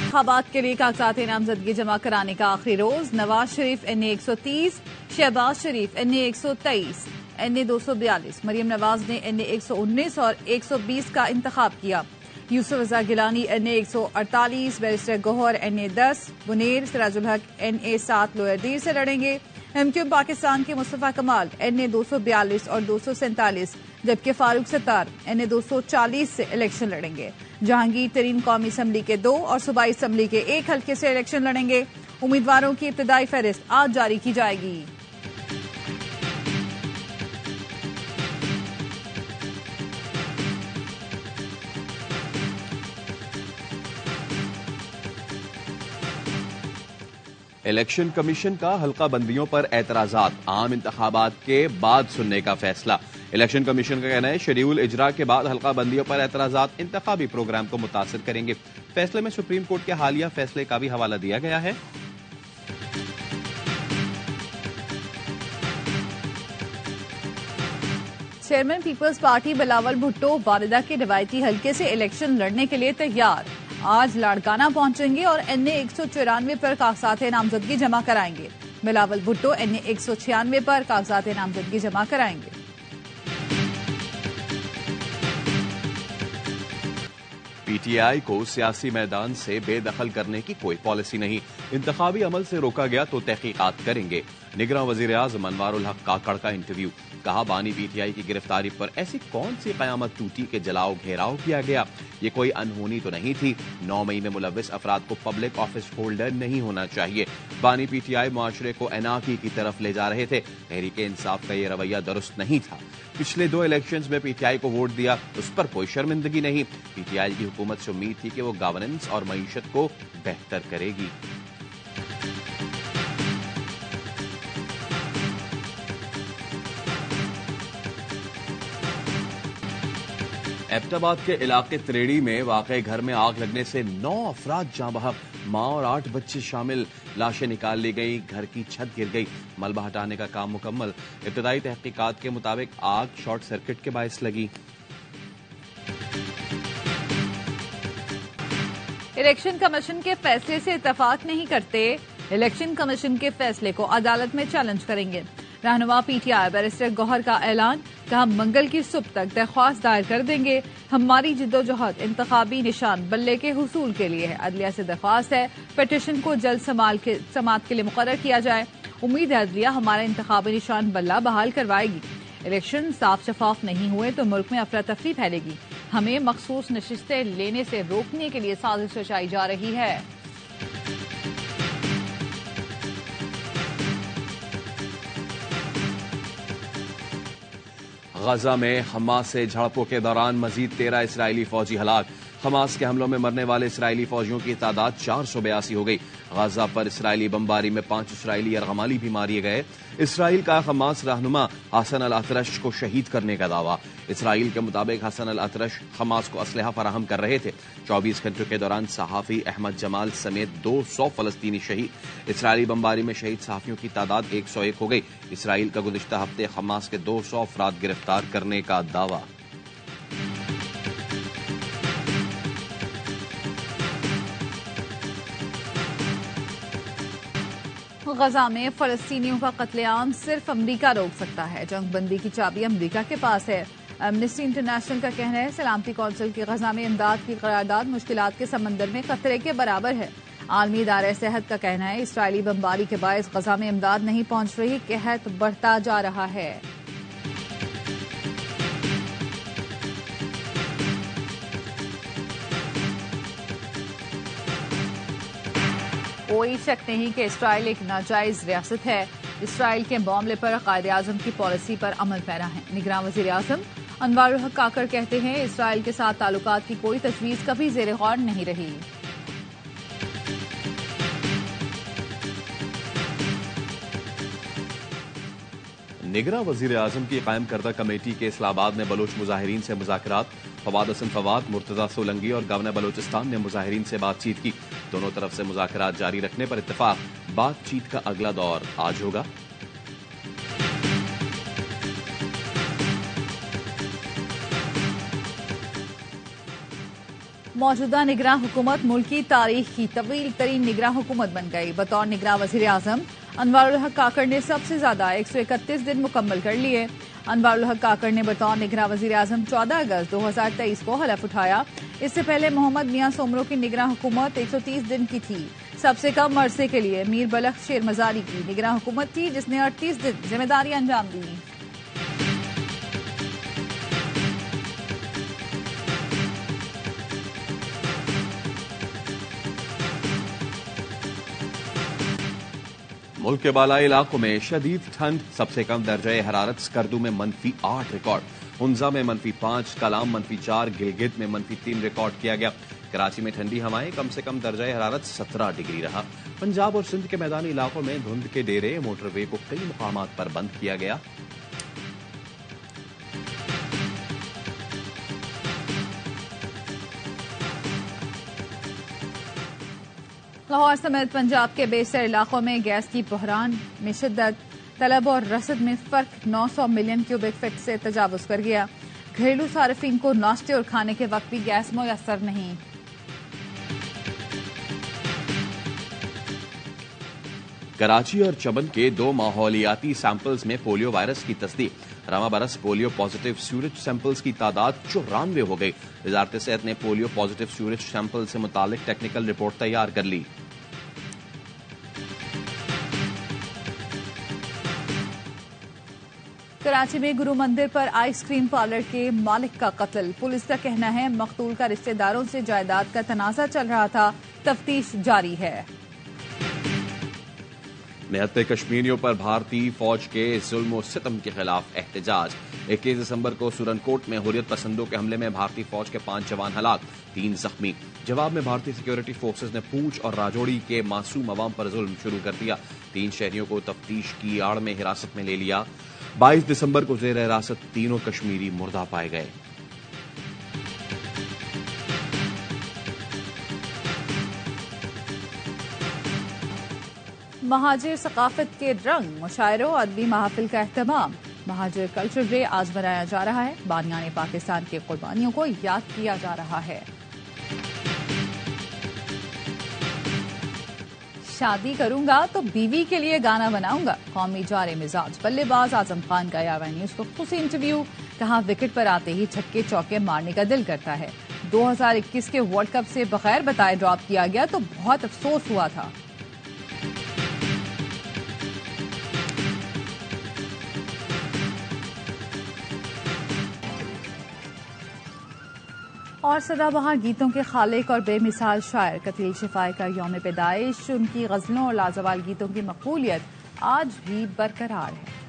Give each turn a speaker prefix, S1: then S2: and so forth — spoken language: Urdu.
S1: انتخابات کے لیے کاغذات نامزدگی جمع کرانے کا آخری روز. نواز شریف NA 130، شہباز شریف NA 123، NA 242. مریم نواز نے NA 119 اور 120 کا انتخاب کیا. یوسف رضا گیلانی NA 148، بیرسٹر گوہر NA 10، منیر سراج الحق NA 7 لوئر دیر سے لڑیں گے. MQM پاکستان کے مصطفیٰ کمال NA 242 اور 247، جبکہ فاروق ستار NA 240 سے الیکشن لڑیں گے. جہانگیر ترین قومی اسمبلی کے 2 اور صوبائی اسمبلی کے 1 حلقے سے الیکشن لڑیں گے. امیدواروں کی ابتدائی فہرست آج جاری کی جائے گی.
S2: الیکشن کمیشن کا حلقہ بندیوں پر اعتراضات عام انتخابات کے بعد سننے کا فیصلہ. الیکشن کمیشن کا کہنا ہے شیڈول اجرا کے بعد حلقہ بندیوں پر اعتراضات انتخابی پروگرام کو متاثر کریں گے. فیصلے میں سپریم کورٹ کے حالیہ فیصلے کا بھی حوالہ دیا گیا ہے.
S1: چیئرمین پیپلز پارٹی بلاول بھٹو والدہ کے روایتی حلقے سے الیکشن لڑنے کے لیے تیار. آج لاڑکانہ پہنچیں گے اور NA 194 پر کاغذات نامزدگی جمع کرائیں گے. بلاول بھٹو NA 196 پر کاغذات نامزدگی جمع کرائیں گے.
S2: PTI کو سیاسی میدان سے بے دخل کرنے کی کوئی پالیسی نہیں. انتخابی عمل سے روکا گیا تو تحقیقات کریں گے. نگراں وزیر اعظم انوار الحق کاکڑ کا انٹرویو. کہا بانی PTI کی گرفتاری پر ایسی کون سی قیامت ٹوٹی کہ جلاؤ گھیراؤ کیا گیا. یہ کوئی انہونی تو نہیں تھی. 9 مئی میں ملوث افراد کو پبلک آفس ہولڈر نہیں ہونا چاہیے. بانی PTI معاشرے کو انارکی کی طرف لے جا رہے تھے. تحریک انصاف کا یہ رویہ درست نہیں تھا. پچھلے 2 الیکشنز میں PTI کو ووٹ دیا، اس پر کوئی شرمندگی نہیں. PTI کی حکومت سے امید تھی کہ وہ گورننس اور معیشت کو بہتر کرے گی. ایبٹ آباد کے علاقے تریڑی میں واقع گھر میں آگ لگنے سے 9 افراد جاں بحق، ماں اور 8 بچے شامل. لاشیں نکال لی گئی، گھر کی چھت گر گئی. ملبہ ہٹانے کا کام مکمل. ابتدائی تحقیقات کے مطابق آگ شارٹ سرکٹ کے باعث لگی.
S1: الیکشن کمیشن کے فیصلے سے اتفاق نہیں کرتے، الیکشن کمیشن کے فیصلے کو عدالت میں چیلنج کریں گے. رہنما PTI بیرسٹر گوہر کا اعلان. کہا منگل کی صبح تک درخواست دائر کر دیں گے. ہماری جدوجہد انتخابی نشان بلے کے حصول کے لیے ہے. عدلیہ سے درخواست ہے پٹیشن کو جلد سماعت کے لیے مقرر کیا جائے. امید ہے عدلیہ ہمارا انتخابی نشان بلہ بحال کروائے گی. الیکشن صاف شفاف نہیں ہوئے تو ملک میں افراتفری پھیلے گی. ہمیں مخصوص نشستیں لینے سے روکنے کے لیے سازش رچائی جا رہی ہے.
S2: غزہ میں حماس سے جھڑپوں کے دوران مزید 13 اسرائیلی فوجی ہلاک. حماس کے حملوں میں مرنے والے اسرائیلی فوجیوں کی تعداد 482 ہو گئی. غزہ پر اسرائیلی بمباری میں 5 اسرائیلی یرغمالی بھی مارے گئے. اسرائیل کا حماس رہنما حسن الاطرش کو شہید کرنے کا دعویٰ. اسرائیل کے مطابق حسن الاطرش حماس کو اسلحہ فراہم کر رہے تھے. 24 گھنٹوں کے دوران صحافی احمد جمال سمیت 200 فلسطینی شہید. اسرائیلی بمباری میں شہید صحافیوں کی تعداد 101 ہو گئی. اسرائیل کا گزشتہ ہفتے حماس کے 200 افراد گرفتار کرنے کا دعویٰ.
S1: غزہ میں فلسطینیوں کا قتل عام صرف امریکہ روک سکتا ہے. جنگ بندی کی چابی امریکہ کے پاس ہے. ایمنسٹی انٹرنیشنل کا کہنا ہے سلامتی کونسل کی غزہ میں امداد کی قرارداد مشکلات کے سمندر میں خطرے کے برابر ہے. عالمی ادارہ صحت کا کہنا ہے اسرائیلی بمباری کے باعث غزہ میں امداد نہیں پہنچ رہی، قحط بڑھتا جا رہا ہے. کوئی شک نہیں کہ اسرائیل ایک ناجائز ریاست ہے. اسرائیل کے معاملے پر قائد اعظم کی پالیسی پر عمل پیرا ہے. نگراں وزیر اعظم انوار الحق کاکڑ کہتے ہیں اسرائیل کے ساتھ تعلقات کی کوئی تجویز کبھی زیر غور نہیں رہی.
S2: نگراں وزیر اعظم کی قائم کردہ کمیٹی کے اسلام آباد میں بلوچ مظاہرین سے مذاکرات. فواد حسن فواد، مرتضی سولنگی اور گورنر بلوچستان نے مظاہرین سے بات چیت کی. دونوں طرف سے مذاکرات جاری رکھنے پر اتفاق. بات چیت کا اگلا دور آج ہوگا.
S1: موجودہ نگراں حکومت ملک کی تاریخ کی طویل ترین نگراں حکومت بن گئی. بطور نگراں وزیر اعظم انوار الحق کاکڑ نے سب سے زیادہ 131 دن مکمل کر لیے. انوار الحق کاکڑ نے بطور نگراں وزیر اعظم 14 اگست 2023 کو حلف اٹھایا. اس سے پہلے محمد میاں سومرو کی نگراں حکومت 130 دن کی تھی. سب سے کم عرصے کے لیے میر بلخ شیر مزاری کی نگراں حکومت تھی جس نے 38 دن ذمہ داری انجام دی.
S2: ملک کے بالائی علاقوں میں شدید ٹھنڈ. سب سے کم درجہ حرارت اسکردو میں -8 ریکارڈ، ہنزا میں -5، کلام -4، گلگت میں -3 ریکارڈ کیا گیا. کراچی میں ٹھنڈی ہوائیں، کم سے کم درجہ حرارت 17 ڈگری رہا. پنجاب اور سندھ کے میدانی علاقوں میں دھند کے ڈیرے، موٹر وے کو کئی مقامات پر بند کیا گیا.
S1: لاہور سمیت پنجاب کے بیشتر علاقوں میں گیس کی بحران میں شدت. طلب اور رسد میں فرق 900 ملین کیوبک فٹ سے تجاوز کر گیا. گھریلو صارفین کو ناشتے اور کھانے کے وقت بھی گیس میسر نہیں.
S2: کراچی اور چمن کے 2 ماحولیاتی سیمپلز میں پولیو وائرس کی تصدیق. رواں برس پولیو پازیٹیو سیوریج سیمپلز کی تعداد 94 ہو گئی. وزارت صحت نے پولیو پازیٹیو سیوریج سیمپل سے متعلق ٹیکنیکل رپورٹ تیار کر لی.
S1: کراچی میں گرو مندر پر آئس کریم پارلر کے مالک کا قتل. پولیس کا کہنا ہے مقتول کا رشتہ داروں سے جائیداد کا تنازع چل رہا تھا. تفتیش جاری ہے.
S2: 79 کشمیریوں پر بھارتی فوج کے ظلم و ستم کے خلاف احتجاج. 21 دسمبر کو سورن کوٹ میں حریت پسندوں کے حملے میں بھارتی فوج کے 5 جوان ہلاک، 3 زخمی. جواب میں بھارتی سیکورٹی فورسز نے پونچھ اور راجوڑی کے معصوم عوام پر ظلم شروع کر دیا. 3 شہریوں کو تفتیش کی آڑ میں حراست میں لے لیا. 22 دسمبر کو زیر حراست تینوں کشمیری مردہ پائے گئے.
S1: مہاجر ثقافت کے رنگ، مشاعروں اور ادبی محافل کا اہتمام. مہاجر کلچر ڈے آج منایا جا رہا ہے. بانیان پاکستان کی قربانیوں کو یاد کیا جا رہا ہے. شادی کروں گا تو بیوی کے لیے گانا بناؤں گا. قومی جارے مزاج بلے باز اعظم خان کا یاوہ نیوز کو خصوصی انٹرویو. کہاں وکٹ پر آتے ہی چھکے چوکے مارنے کا دل کرتا ہے. 2021 کے ورلڈ کپ سے بغیر بتائے ڈراپ کیا گیا تو بہت افسوس ہوا تھا. اور سدا بہار گیتوں کے خالق اور بے مثال شاعر قتیل شفائی کا یوم پیدائش. ان کی غزلوں اور لازوال گیتوں کی مقبولیت آج بھی برقرار ہے.